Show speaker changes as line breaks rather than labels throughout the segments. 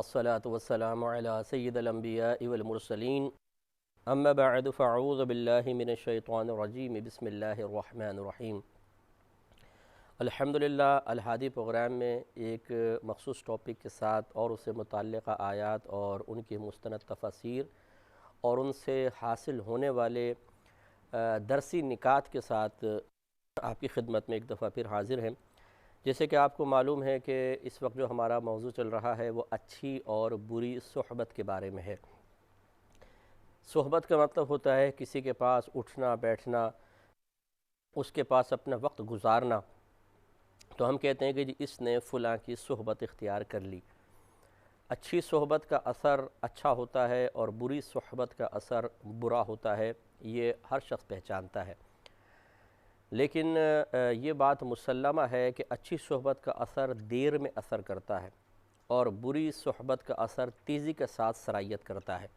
والصلاة والسلام على سید الانبیاء والمرسلین اما بعد فاعوذ باللہ من الشیطان الرجیم بسم اللہ الرحمن الرحیم۔ الحمدللہ الہادی پروگرام میں ایک مخصوص ٹاپک کے ساتھ اور اس سے متعلقہ آیات اور ان کی مستند تفاسیر اور ان سے حاصل ہونے والے درسی نکات کے ساتھ آپ کی خدمت میں ایک دفعہ پھر حاضر ہیں۔ جیسے کہ آپ کو معلوم ہے کہ اس وقت جو ہمارا موضوع چل رہا ہے وہ اچھی اور بری صحبت کے بارے میں ہے۔ صحبت کا مطلب ہوتا ہے کسی کے پاس اٹھنا بیٹھنا، اس کے پاس اپنا وقت گزارنا۔ تو ہم کہتے ہیں کہ جی اس نے فلاں کی صحبت اختیار کر لی۔ اچھی صحبت کا اثر اچھا ہوتا ہے اور بری صحبت کا اثر برا ہوتا ہے، یہ ہر شخص پہچانتا ہے۔ لیکن یہ بات مسلمہ ہے کہ اچھی صحبت کا اثر دیر میں اثر کرتا ہے اور بری صحبت کا اثر تیزی کے ساتھ سرایت کرتا ہے،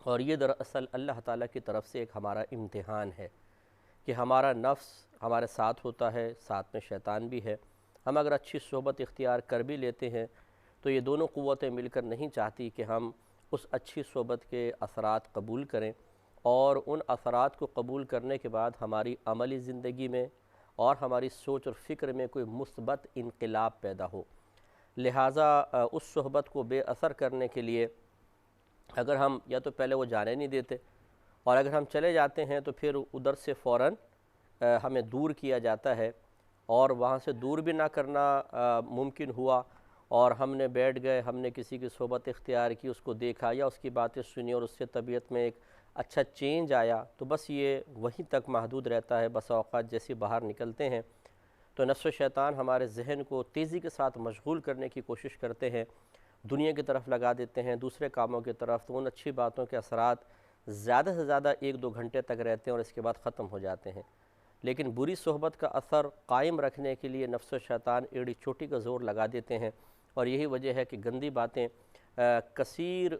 اور یہ دراصل اللہ تعالیٰ کی طرف سے ایک ہمارا امتحان ہے کہ ہمارا نفس ہمارے ساتھ ہوتا ہے، ساتھ میں شیطان بھی ہے۔ ہم اگر اچھی صحبت اختیار کر بھی لیتے ہیں تو یہ دونوں قوتیں مل کر نہیں چاہتی کہ ہم اس اچھی صحبت کے اثرات قبول کریں، اور ان اثرات کو قبول کرنے کے بعد ہماری عملی زندگی میں اور ہماری سوچ اور فکر میں کوئی مثبت انقلاب پیدا ہو۔ لہٰذا اس صحبت کو بے اثر کرنے کے لیے اگر ہم یا تو پہلے وہ جانے نہیں دیتے، اور اگر ہم چلے جاتے ہیں تو پھر ادھر سے فوراً ہمیں دور کیا جاتا ہے، اور وہاں سے دور بھی نہ کرنا ممکن ہوا اور ہم نے بیٹھ گئے، ہم نے کسی کی صحبت اختیار کی، اس کو دیکھا یا اس کی باتیں سنی اور اس سے طبیعت میں ایک اچھا چینج آیا، تو بس یہ وہیں تک محدود رہتا ہے۔ بس اوقات جیسے باہر نکلتے ہیں تو نفس و شیطان ہمارے ذہن کو تیزی کے ساتھ مشغول کرنے کی کوشش کرتے ہیں، دنیا کی طرف لگا دیتے ہیں، دوسرے کاموں کی طرف، تو ان اچھی باتوں کے اثرات زیادہ سے زیادہ 1-2 گھنٹے تک رہتے ہیں اور اس کے بعد ختم ہو جاتے ہیں۔ لیکن بری صحبت کا اثر قائم رکھنے کے لیے نفس و شیطان ایڑی چوٹی کا زور لگا دیتے ہیں، اور یہی وجہ ہے کہ گندی باتیں کثیر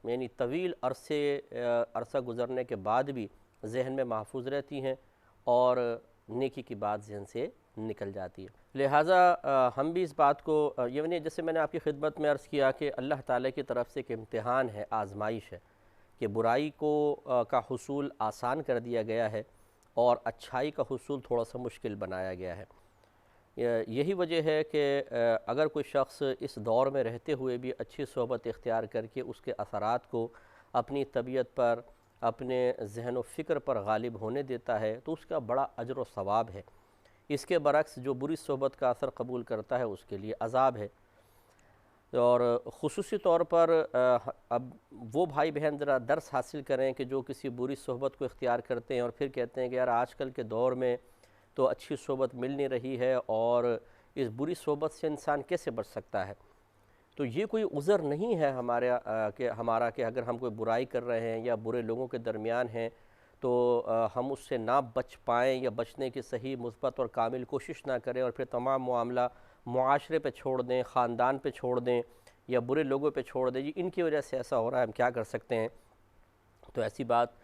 یعنی طویل عرصہ گزرنے کے بعد بھی ذہن میں محفوظ رہتی ہیں اور نیکی کی بات ذہن سے نکل جاتی ہے۔ لہٰذا ہم بھی اس بات کو یعنی جیسے میں نے آپ کی خدمت میں عرض کیا کہ اللہ تعالیٰ کی طرف سے ایک امتحان ہے، آزمائش ہے کہ برائی کا حصول آسان کر دیا گیا ہے اور اچھائی کا حصول تھوڑا سا مشکل بنایا گیا ہے۔ یہی وجہ ہے کہ اگر کوئی شخص اس دور میں رہتے ہوئے بھی اچھی صحبت اختیار کر کے اس کے اثرات کو اپنی طبیعت پر، اپنے ذہن و فکر پر غالب ہونے دیتا ہے تو اس کا بڑا اجر و ثواب ہے۔ اس کے برعکس جو بری صحبت کا اثر قبول کرتا ہے اس کے لیے عذاب ہے۔ اور خصوصی طور پر اب وہ بھائی بہن ذرا درس حاصل کریں کہ جو کسی بری صحبت کو اختیار کرتے ہیں اور پھر کہتے ہیں کہ یار آج کل کے دور میں تو اچھی صحبت مل نہیں رہی ہے اور اس بری صحبت سے انسان کیسے بچ سکتا ہے۔ تو یہ کوئی عذر نہیں ہے ہمارا کہ اگر ہم کوئی برائی کر رہے ہیں یا برے لوگوں کے درمیان ہیں تو ہم اس سے نہ بچ پائیں یا بچنے کی صحیح مثبت اور کامل کوشش نہ کریں اور پھر تمام معاملہ معاشرے پہ چھوڑ دیں، خاندان پہ چھوڑ دیں یا برے لوگوں پہ چھوڑ دیں، ان کی وجہ سے ایسا ہو رہا ہے، ہم کیا کر سکتے ہیں۔ تو ایسی بات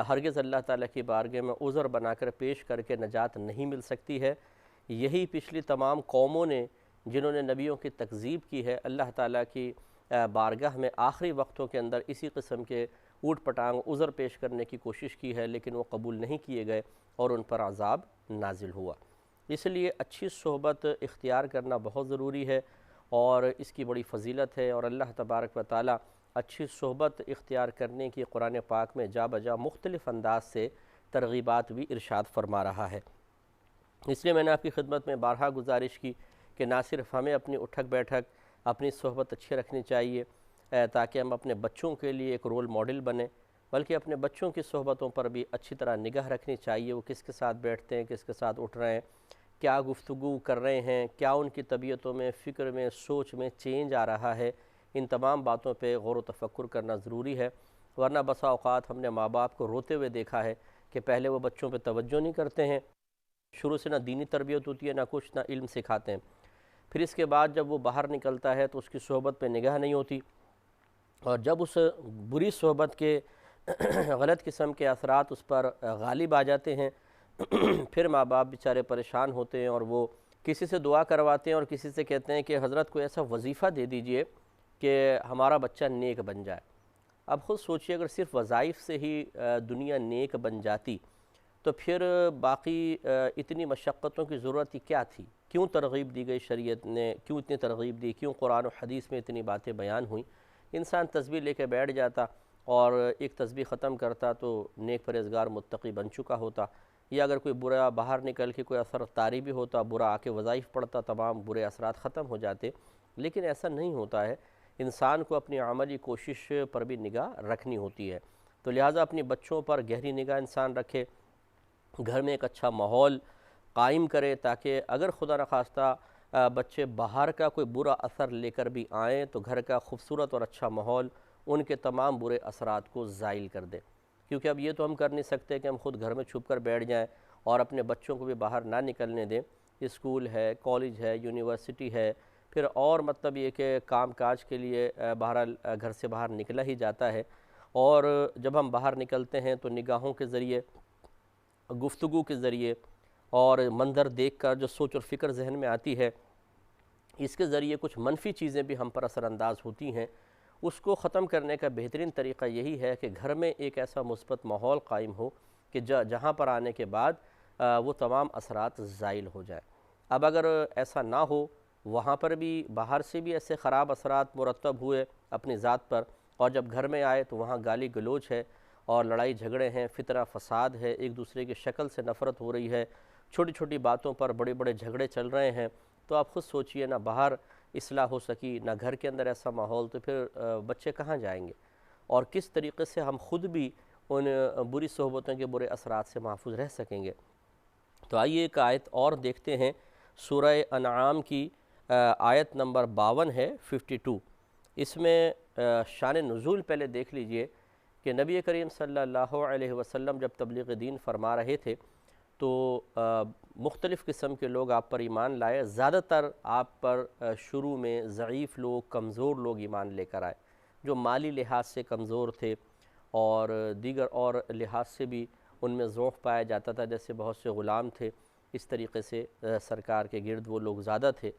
ہرگز اللہ تعالیٰ کی بارگاہ میں عذر بنا کر پیش کر کے نجات نہیں مل سکتی ہے۔ یہی پچھلی تمام قوموں نے جنہوں نے نبیوں کی تکذیب کی ہے، اللہ تعالیٰ کی بارگاہ میں آخری وقتوں کے اندر اسی قسم کے اوٹ پٹانگ عذر پیش کرنے کی کوشش کی ہے، لیکن وہ قبول نہیں کیے گئے اور ان پر عذاب نازل ہوا۔ اس لیے اچھی صحبت اختیار کرنا بہت ضروری ہے اور اس کی بڑی فضیلت ہے، اور اللہ تبارک و تعالیٰ اچھی صحبت اختیار کرنے کی قرآن پاک میں جا بجا مختلف انداز سے ترغیبات بھی ارشاد فرما رہا ہے۔ اس لیے میں نے آپ کی خدمت میں بارہا گزارش کی کہ نہ صرف ہمیں اپنی اٹھک بیٹھک، اپنی صحبت اچھی رکھنی چاہیے تاکہ ہم اپنے بچوں کے لیے ایک رول ماڈل بنیں، بلکہ اپنے بچوں کی صحبتوں پر بھی اچھی طرح نگاہ رکھنی چاہیے، وہ کس کے ساتھ بیٹھتے ہیں، کس کے ساتھ اٹھ رہے ہیں، کیا گفتگو کر رہے ہیں، کیا ان کی طبیعتوں میں، فکر میں، سوچ میں چینج آ رہا ہے۔ ان تمام باتوں پہ غور و تفکر کرنا ضروری ہے، ورنہ بسا اوقات ہم نے ماں باپ کو روتے ہوئے دیکھا ہے کہ پہلے وہ بچوں پہ توجہ نہیں کرتے ہیں، شروع سے نہ دینی تربیت ہوتی ہے، نہ کچھ، نہ علم سکھاتے ہیں، پھر اس کے بعد جب وہ باہر نکلتا ہے تو اس کی صحبت پہ نگاہ نہیں ہوتی، اور جب اس بری صحبت کے غلط قسم کے اثرات اس پر غالب آ جاتے ہیں پھر ماں باپ بیچارے پریشان ہوتے ہیں اور وہ کسی سے دعا کرواتے ہیں اور کسی سے کہتے ہیں کہ حضرت کو ایسا وظیفہ دے دیجئے کہ ہمارا بچہ نیک بن جائے۔ اب خود سوچئے اگر صرف وظائف سے ہی دنیا نیک بن جاتی تو پھر باقی اتنی مشقتوں کی ضرورت ہی کیا تھی؟ کیوں ترغیب دی گئی شریعت نے؟ کیوں اتنی ترغیب دی؟ کیوں قرآن و حدیث میں اتنی باتیں بیان ہوئیں؟ انسان تسبیح لے کے بیٹھ جاتا اور ایک تسبیح ختم کرتا تو نیک پرہیزگار متقی بن چکا ہوتا، یا اگر کوئی برا باہر نکل کے کوئی اثر طاری بھی ہوتا، برا آ کے وظائف پڑھتا، تمام برے اثرات ختم ہو جاتے۔ لیکن ایسا نہیں ہوتا ہے، انسان کو اپنی عملی کوشش پر بھی نگاہ رکھنی ہوتی ہے۔ تو لہٰذا اپنی بچوں پر گہری نگاہ انسان رکھے، گھر میں ایک اچھا ماحول قائم کرے تاکہ اگر خدا نخواستہ بچے باہر کا کوئی برا اثر لے کر بھی آئیں تو گھر کا خوبصورت اور اچھا ماحول ان کے تمام برے اثرات کو زائل کر دے۔ کیونکہ اب یہ تو ہم کر نہیں سکتے کہ ہم خود گھر میں چھپ کر بیٹھ جائیں اور اپنے بچوں کو بھی باہر نہ نکلنے دیں۔ اسکول ہے، کالج ہے، یونیورسٹی ہے، پھر اور مطلب یہ کہ کام کاج کے لیے بہرحال گھر سے باہر نکلا ہی جاتا ہے، اور جب ہم باہر نکلتے ہیں تو نگاہوں کے ذریعے، گفتگو کے ذریعے اور منظر دیکھ کر جو سوچ اور فکر ذہن میں آتی ہے، اس کے ذریعے کچھ منفی چیزیں بھی ہم پر اثر انداز ہوتی ہیں۔ اس کو ختم کرنے کا بہترین طریقہ یہی ہے کہ گھر میں ایک ایسا مثبت ماحول قائم ہو کہ جہاں پر آنے کے بعد وہ تمام اثرات زائل ہو جائیں۔ اب اگر ایسا نہ ہو، وہاں پر بھی باہر سے بھی ایسے خراب اثرات مرتب ہوئے اپنی ذات پر، اور جب گھر میں آئے تو وہاں گالی گلوچ ہے اور لڑائی جھگڑے ہیں، فتنہ فساد ہے، ایک دوسرے کی شکل سے نفرت ہو رہی ہے، چھوٹی چھوٹی باتوں پر بڑے بڑے جھگڑے چل رہے ہیں، تو آپ خود سوچئے نہ باہر اصلاح ہو سکی، نہ گھر کے اندر ایسا ماحول، تو پھر بچے کہاں جائیں گے؟ اور کس طریقے سے ہم خود بھی ان بری صحبتوں کے برے اثرات سے محفوظ رہ سکیں گے؟ تو آئیے ایک آیت اور دیکھتے ہیں، سورہ انعام کی آیت نمبر 52 ہے، 52۔ اس میں شان نزول پہلے دیکھ لیجئے کہ نبی کریم صلی اللہ علیہ وسلم جب تبلیغ دین فرما رہے تھے تو مختلف قسم کے لوگ آپ پر ایمان لائے۔ زیادہ تر آپ پر شروع میں ضعیف لوگ، کمزور لوگ ایمان لے کر آئے، جو مالی لحاظ سے کمزور تھے اور دیگر اور لحاظ سے بھی ان میں ذوق پایا جاتا تھا، جیسے بہت سے غلام تھے، اس طریقے سے سرکار کے گرد وہ لوگ زیادہ تھے۔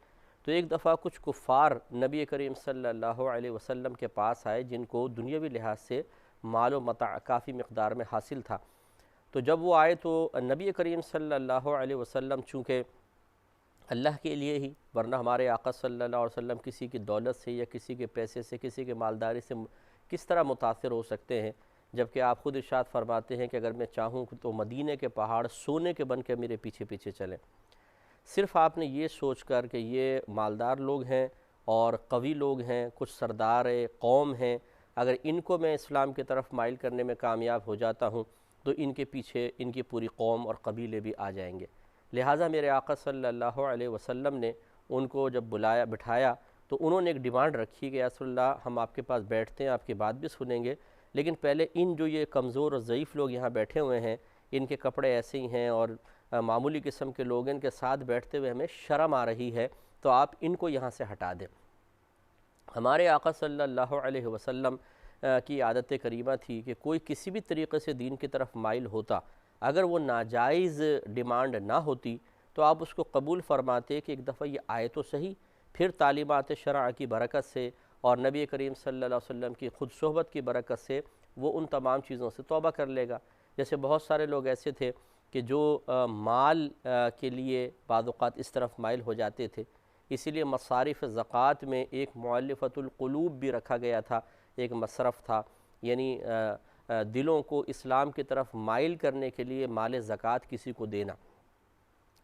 تو ایک دفعہ کچھ کفار نبی کریم صلی اللہ علیہ وسلم کے پاس آئے جن کو دنیاوی لحاظ سے مال و متاع کافی مقدار میں حاصل تھا۔ تو جب وہ آئے تو نبی کریم صلی اللہ علیہ وسلم چونکہ اللہ کے لیے ہی، ورنہ ہمارے آقا صلی اللہ علیہ وسلم کسی کی دولت سے یا کسی کے پیسے سے، کسی کے مالداری سے کس طرح متاثر ہو سکتے ہیں، جبکہ آپ خود ارشاد فرماتے ہیں کہ اگر میں چاہوں تو مدینے کے پہاڑ سونے کے بن کے میرے پیچھے پیچھے چلیں۔ صرف آپ نے یہ سوچ کر کہ یہ مالدار لوگ ہیں اور قوی لوگ ہیں، کچھ سردار قوم ہیں، اگر ان کو میں اسلام کی طرف مائل کرنے میں کامیاب ہو جاتا ہوں تو ان کے پیچھے ان کی پوری قوم اور قبیلے بھی آ جائیں گے۔ لہٰذا میرے آقا صلی اللہ علیہ وسلم نے ان کو جب بٹھایا تو انہوں نے ایک ڈیمانڈ رکھی کہ یا رسول اللہ، ہم آپ کے پاس بیٹھتے ہیں، آپ کی بات بھی سنیں گے، لیکن پہلے ان جو یہ کمزور اور ضعیف لوگ یہاں بیٹھے ہوئے ہیں، ان کے کپڑے ایسے ہی ہیں اور معمولی قسم کے لوگ ان کے ساتھ بیٹھتے ہوئے ہمیں شرم آ رہی ہے، تو آپ ان کو یہاں سے ہٹا دیں۔ ہمارے آقا صلی اللہ علیہ وسلم کی عادت کریمہ تھی کہ کوئی کسی بھی طریقے سے دین کی طرف مائل ہوتا، اگر وہ ناجائز ڈیمانڈ نہ ہوتی تو آپ اس کو قبول فرماتے کہ ایک دفعہ یہ آئے تو صحیح، پھر تعلیمات شرع کی برکت سے اور نبی کریم صلی اللہ علیہ وسلم کی خود صحبت کی برکت سے وہ ان تمام چیزوں سے توبہ کر لے گا۔ جیسے بہت سارے لوگ ایسے تھے کہ جو مال کے لیے بعض اوقات اس طرف مائل ہو جاتے تھے، اسی لیے مصارف زکوٰۃ میں ایک مؤلفۃ القلوب بھی رکھا گیا تھا، ایک مصرف تھا، یعنی دلوں کو اسلام کی طرف مائل کرنے کے لیے مال زکوٰۃ کسی کو دینا۔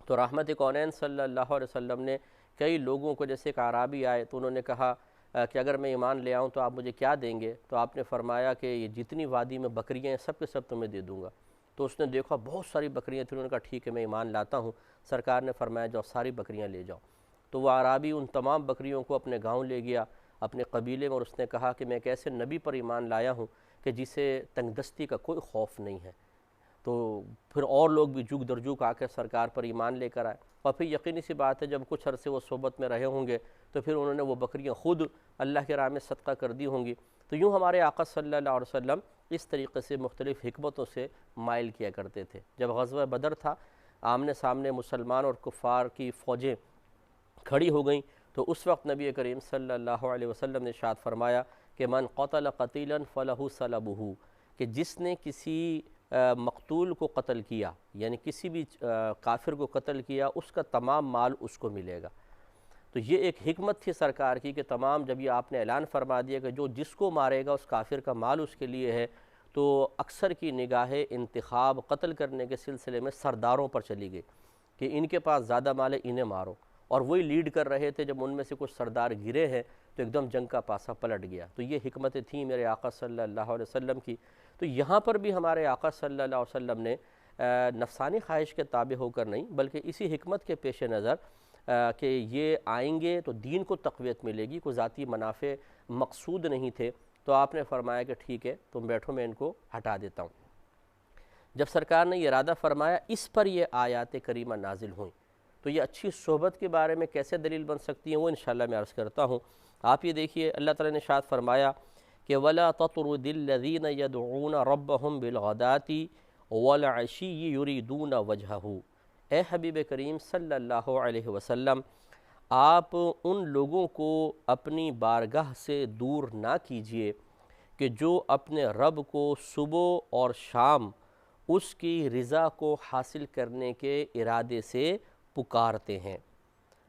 تو رحمت کونین صلی اللہ علیہ وسلم نے کئی لوگوں کو، جیسے ایک اعرابی آئے تو انہوں نے کہا کہ اگر میں ایمان لے آؤں تو آپ مجھے کیا دیں گے؟ تو آپ نے فرمایا کہ یہ جتنی وادی میں بکریاں ہیں سب کے سب تمہیں دے دوں گا۔ تو اس نے دیکھا بہت ساری بکریاں تھیں، انہوں نے کہا ٹھیک ہے میں ایمان لاتا ہوں۔ سرکار نے فرمایا جاؤ ساری بکریاں لے جاؤ۔ تو وہ اعرابی ان تمام بکریوں کو اپنے گاؤں لے گیا، اپنے قبیلے میں، اور اس نے کہا کہ میں ایک ایسے نبی پر ایمان لایا ہوں کہ جسے تنگ دستی کا کوئی خوف نہیں ہے۔ تو پھر اور لوگ بھی جگ در جگ آ کے سرکار پر ایمان لے کر آئے، اور پھر یقینی سی بات ہے جب کچھ عرصے وہ صحبت میں رہے ہوں گے تو پھر انہوں نے وہ بکریاں خود اللہ کے راہ میں صدقہ کر دی ہوں گی۔ تو یوں ہمارے آقا صلی اللہ علیہ وسلم اس طریقے سے مختلف حکمتوں سے مائل کیا کرتے تھے۔ جب غزوہ بدر تھا، آمنے سامنے مسلمان اور کفار کی فوجیں کھڑی ہو گئیں، تو اس وقت نبی کریم صلی اللہ علیہ وسلم نے ارشاد فرمایا کہ من قتل قتیلا فلہ صلبہ، کہ جس نے کسی مقتول کو قتل کیا، یعنی کسی بھی کافر کو قتل کیا، اس کا تمام مال اس کو ملے گا۔ تو یہ ایک حکمت تھی سرکار کی کہ تمام، جب یہ آپ نے اعلان فرما دیا کہ جو جس کو مارے گا اس کافر کا مال اس کے لیے ہے، تو اکثر کی نگاہ انتخاب قتل کرنے کے سلسلے میں سرداروں پر چلی گئی کہ ان کے پاس زیادہ مال ہے، انہیں مارو، اور وہی لیڈ کر رہے تھے۔ جب ان میں سے کچھ سردار گرے ہیں تو ایک دم جنگ کا پاسا پلٹ گیا۔ تو یہ حکمتیں تھیں میرے آقا صلی اللہ علیہ وسلم کی۔ تو یہاں پر بھی ہمارے آقا صلی اللہ علیہ وسلم نے نفسانی خواہش کے تابع ہو کر نہیں، بلکہ اسی حکمت کے پیش نظر کہ یہ آئیں گے تو دین کو تقویت ملے گی، کوئی ذاتی منافع مقصود نہیں تھے، تو آپ نے فرمایا کہ ٹھیک ہے تم بیٹھو، میں ان کو ہٹا دیتا ہوں۔ جب سرکار نے یہ ارادہ فرمایا، اس پر یہ آیات کریمہ نازل ہوئیں۔ تو یہ اچھی صحبت کے بارے میں کیسے دلیل بن سکتی ہیں، وہ انشاءاللہ میں عرض کرتا ہوں۔ آپ یہ دیکھیے، اللہ تعالیٰ نے ارشاد فرمایا کہ وَلَا تَطْرُدِ الَّذِينَ يَدْعُونَ رَبَّهُمْ بِالْغَدَاةِ وَالْعَشِيِّ يُرِيدُونَ وَجْهَهُ۔ اے حبیب کریم صلی اللہ علیہ وسلم، آپ ان لوگوں کو اپنی بارگاہ سے دور نہ کیجیے کہ جو اپنے رب کو صبح اور شام اس کی رضا کو حاصل کرنے کے ارادے سے پکارتے ہیں۔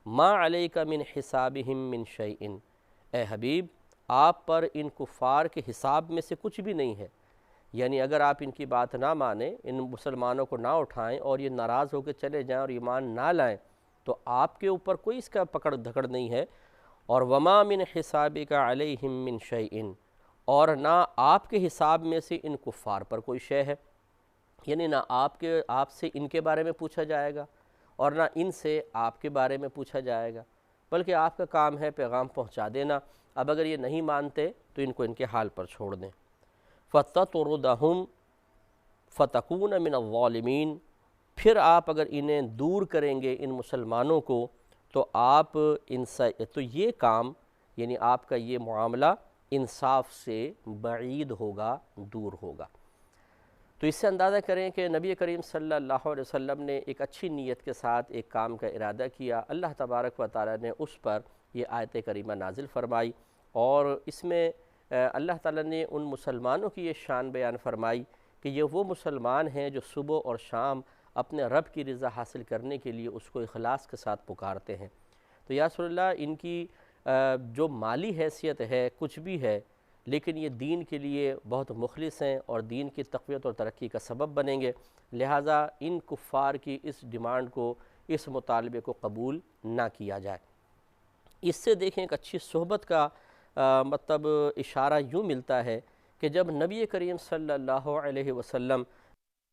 ما علیک من حسابہم من شیء، اے حبیب آپ پر ان کفار کے حساب میں سے کچھ بھی نہیں ہے، یعنی اگر آپ ان کی بات نہ مانیں، ان مسلمانوں کو نہ اٹھائیں اور یہ ناراض ہو کے چلے جائیں اور ایمان نہ لائیں، تو آپ کے اوپر کوئی اس کا پکڑ دھکڑ نہیں ہے۔ اور وما من حسابک علیہم من شیء، اور نہ آپ کے حساب میں سے ان کفار پر کوئی شے ہے، یعنی نہ آپ سے ان کے بارے میں پوچھا جائے گا اور نہ ان سے آپ کے بارے میں پوچھا جائے گا، بلکہ آپ کا کام ہے پیغام پہنچا دینا۔ اب اگر یہ نہیں مانتے تو ان کو ان کے حال پر چھوڑ دیں۔ فَتَطْرُدَهُمْ فَتَكُونَ مِنَ الظَّالِمِينَ، پھر آپ اگر انہیں دور کریں گے ان مسلمانوں کو تو آپ تو یہ کام، یعنی آپ کا یہ معاملہ انصاف سے بعید ہوگا، دور ہوگا۔ تو اس سے اندازہ کریں کہ نبی کریم صلی اللہ علیہ وسلم نے ایک اچھی نیت کے ساتھ ایک کام کا ارادہ کیا، اللہ تبارک و تعالیٰ نے اس پر یہ آیت کریمہ نازل فرمائی، اور اس میں اللہ تعالیٰ نے ان مسلمانوں کی یہ شان بیان فرمائی کہ یہ وہ مسلمان ہیں جو صبح اور شام اپنے رب کی رضا حاصل کرنے کے لیے اس کو اخلاص کے ساتھ پکارتے ہیں۔ تو یا رسول اللہ، ان کی جو مالی حیثیت ہے کچھ بھی ہے، لیکن یہ دین کے لیے بہت مخلص ہیں اور دین کی تقویت اور ترقی کا سبب بنیں گے، لہٰذا ان کفار کی اس ڈیمانڈ کو، اس مطالبے کو قبول نہ کیا جائے۔ اس سے دیکھیں ایک اچھی صحبت کا مطلب اشارہ یوں ملتا ہے کہ جب نبی کریم صلی اللہ علیہ وسلم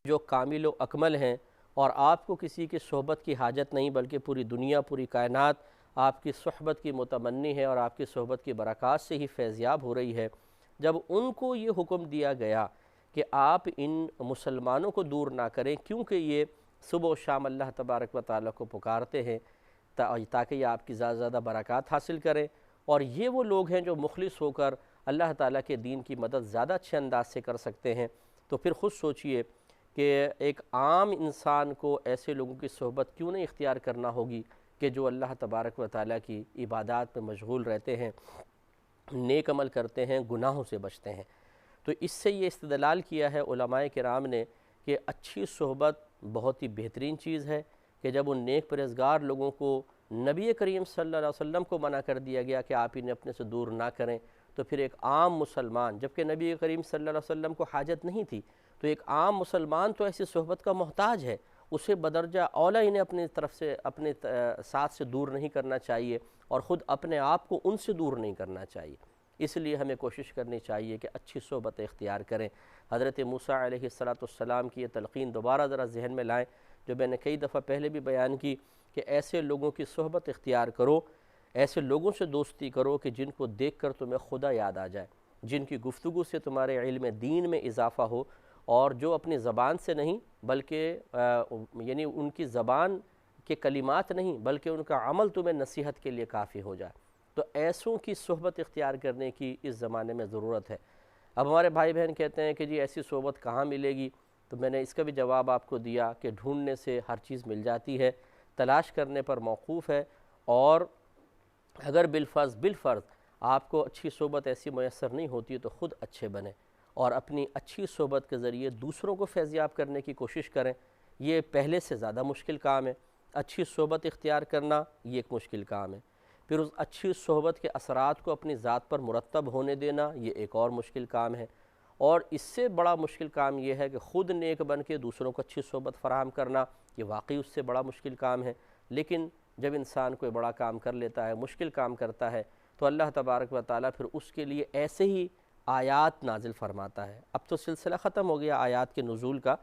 جو کامل و اکمل ہیں اور آپ کو کسی کی صحبت کی حاجت نہیں، بلکہ پوری دنیا، پوری کائنات آپ کی صحبت کی متمنی ہے اور آپ کی صحبت کی برکات سے ہی فیضیاب ہو رہی ہے، جب ان کو یہ حکم دیا گیا کہ آپ ان مسلمانوں کو دور نہ کریں کیونکہ یہ صبح و شام اللہ تبارک و تعالیٰ کو پکارتے ہیں تاکہ یہ آپ کی زیادہ زیادہ برکات حاصل کریں، اور یہ وہ لوگ ہیں جو مخلص ہو کر اللہ تعالیٰ کے دین کی مدد زیادہ اچھے انداز سے کر سکتے ہیں، تو پھر خود سوچئے کہ ایک عام انسان کو ایسے لوگوں کی صحبت کیوں نہیں اختیار کرنا ہوگی کہ جو اللہ تبارک و تعالیٰ کی عبادات میں مشغول رہتے ہیں، نیک عمل کرتے ہیں، گناہوں سے بچتے ہیں۔ تو اس سے یہ استدلال کیا ہے علماء کرام نے کہ اچھی صحبت بہت ہی بہترین چیز ہے، کہ جب ان نیک پرہیزگار لوگوں کو نبی کریم صلی اللہ علیہ وسلم کو منع کر دیا گیا کہ آپ انہیں اپنے سے دور نہ کریں، تو پھر ایک عام مسلمان، جبکہ نبی کریم صلی اللہ علیہ وسلم کو حاجت نہیں تھی، تو ایک عام مسلمان تو ایسی صحبت کا محتاج ہے، اسے بدرجہ اولیٰ انہیں اپنی طرف سے، اپنے ساتھ سے دور نہیں کرنا چاہیے، اور خود اپنے آپ کو ان سے دور نہیں کرنا چاہیے۔ اس لیے ہمیں کوشش کرنی چاہیے کہ اچھی صحبت اختیار کریں۔ حضرت موسیٰ علیہ السلام کی یہ تلقین دوبارہ ذرا ذہن میں لائیں، جو میں نے کئی دفعہ پہلے بھی بیان کی، کہ ایسے لوگوں کی صحبت اختیار کرو، ایسے لوگوں سے دوستی کرو کہ جن کو دیکھ کر تمہیں خدا یاد آ جائے، جن کی گفتگو سے تمہارے علم دین میں اضافہ ہو، اور جو اپنی زبان سے نہیں بلکہ یعنی ان کی زبان کے کلمات نہیں بلکہ ان کا عمل تمہیں نصیحت کے لیے کافی ہو جائے۔ تو ایسوں کی صحبت اختیار کرنے کی اس زمانے میں ضرورت ہے۔ اب ہمارے بھائی بہن کہتے ہیں کہ جی ایسی صحبت کہاں ملے گی، تو میں نے اس کا بھی جواب آپ کو دیا کہ ڈھونڈنے سے ہر چیز مل جاتی ہے، تلاش کرنے پر موقوف ہے، اور اگر بالفرض آپ کو اچھی صحبت ایسی میسر نہیں ہوتی تو خود اچھے بنیں اور اپنی اچھی صحبت کے ذریعے دوسروں کو فیضیاب کرنے کی کوشش کریں. یہ پہلے سے زیادہ مشکل کام ہے. اچھی صحبت اختیار کرنا یہ ایک مشکل کام ہے. پھر اس اچھی صحبت کے اثرات کو اپنی ذات پر مرتب ہونے دینا یہ ایک اور مشکل کام ہے. اور اس سے بڑا مشکل کام یہ ہے کہ خود نیک بن کے دوسروں کو اچھی صحبت فراہم کرنا، یہ واقعی اس سے بڑا مشکل کام ہے. لیکن جب انسان کوئی بڑا کام کر لیتا ہے، مشکل کام کرتا ہے، تو اللہ تبارک و تعالیٰ پھر اس کے لیے ایسے ہی آیات نازل فرماتا ہے. اب تو سلسلہ ختم ہو گیا آیات کے نزول کا،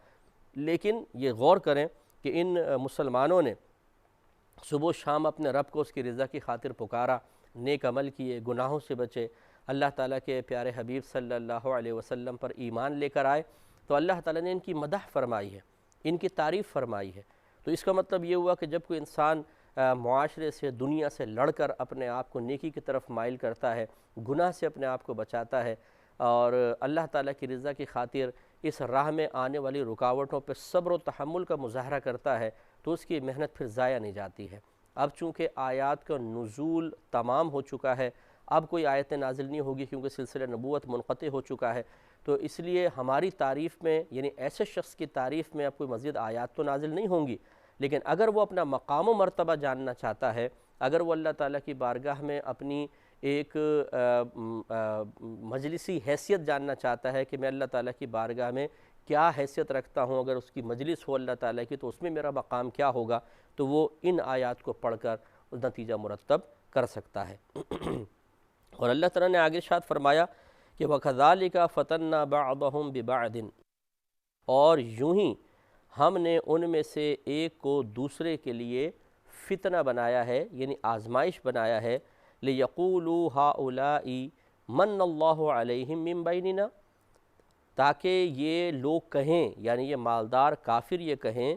لیکن یہ غور کریں کہ ان مسلمانوں نے صبح و شام اپنے رب کو اس کی رضا کی خاطر پکارا، نیک عمل کیے، گناہوں سے بچے، اللہ تعالیٰ کے پیارے حبیب صلی اللہ علیہ وسلم پر ایمان لے کر آئے، تو اللہ تعالیٰ نے ان کی مدح فرمائی ہے، ان کی تعریف فرمائی ہے. تو اس کا مطلب یہ ہوا کہ جب کوئی انسان معاشرے سے، دنیا سے لڑ کر اپنے آپ کو نیکی کی طرف مائل کرتا ہے، گناہ سے اپنے آپ کو بچاتا ہے اور اللہ تعالیٰ کی رضا کی خاطر اس راہ میں آنے والی رکاوٹوں پہ صبر و تحمل کا مظاہرہ کرتا ہے، تو اس کی محنت پھر ضائع نہیں جاتی ہے. اب چونکہ آیات کا نزول تمام ہو چکا ہے، اب کوئی آیت نازل نہیں ہوگی کیونکہ سلسلہ نبوت منقطع ہو چکا ہے، تو اس لیے ہماری تعریف میں، یعنی ایسے شخص کی تعریف میں اب کوئی مزید آیات تو نازل نہیں ہوں گی، لیکن اگر وہ اپنا مقام و مرتبہ جاننا چاہتا ہے، اگر وہ اللہ تعالیٰ کی بارگاہ میں اپنی ایک مجلسی حیثیت جاننا چاہتا ہے کہ میں اللہ تعالیٰ کی بارگاہ میں کیا حیثیت رکھتا ہوں، اگر اس کی مجلس ہو اللہ تعالیٰ کی تو اس میں میرا مقام کیا ہوگا، تو وہ ان آیات کو پڑھ کر نتیجہ مرتب کر سکتا ہے. اور اللہ تعالیٰ نے آگے ارشاد فرمایا کہ وَكَذَلِكَ فَتَنَّا بَعْضَهُمْ بِبَعْضٍ، اور یوں ہی ہم نے ان میں سے ایک کو دوسرے کے لیے فتنہ بنایا ہے، یعنی آزمائش بنایا ہے. لِيَقُولُوا هَؤُلَاءِ مَنَّ اللَّهُ عَلَيْهِمْ مِنْ بَيْنِنَا، تاکہ یہ لوگ کہیں، یعنی یہ مالدار کافر یہ کہیں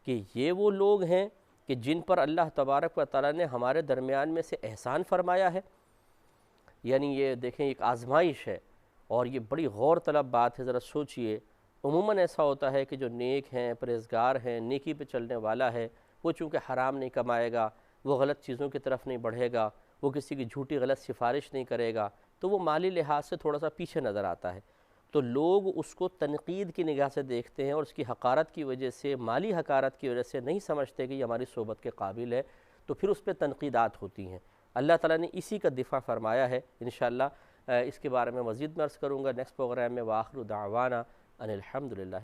کہ یہ وہ لوگ ہیں کہ جن پر اللہ تبارک و تعالیٰ نے ہمارے درمیان میں سے احسان فرمایا ہے. یعنی یہ دیکھیں ایک آزمائش ہے اور یہ بڑی غور طلب بات ہے. ذرا سوچئے، عموماً ایسا ہوتا ہے کہ جو نیک ہیں، پرہیزگار ہیں، نیکی پہ چلنے والا ہے، وہ چونکہ حرام نہیں کمائے گا، وہ غلط چیزوں کی طرف نہیں بڑھے گا، وہ کسی کی جھوٹی غلط سفارش نہیں کرے گا، تو وہ مالی لحاظ سے تھوڑا سا پیچھے نظر آتا ہے. تو لوگ اس کو تنقید کی نگاہ سے دیکھتے ہیں اور اس کی حقارت کی وجہ سے، مالی حقارت کی وجہ سے نہیں سمجھتے کہ یہ ہماری صحبت کے قابل ہے، تو پھر اس پہ تنقیدات ہوتی ہیں. اللہ تعالیٰ نے اسی کا دفاع فرمایا ہے. انشاءاللہ اس کے بارے میں مزید عرض کروں گا نیکسٹ پروگرام میں. وآخر دعوانا ان الحمدللہ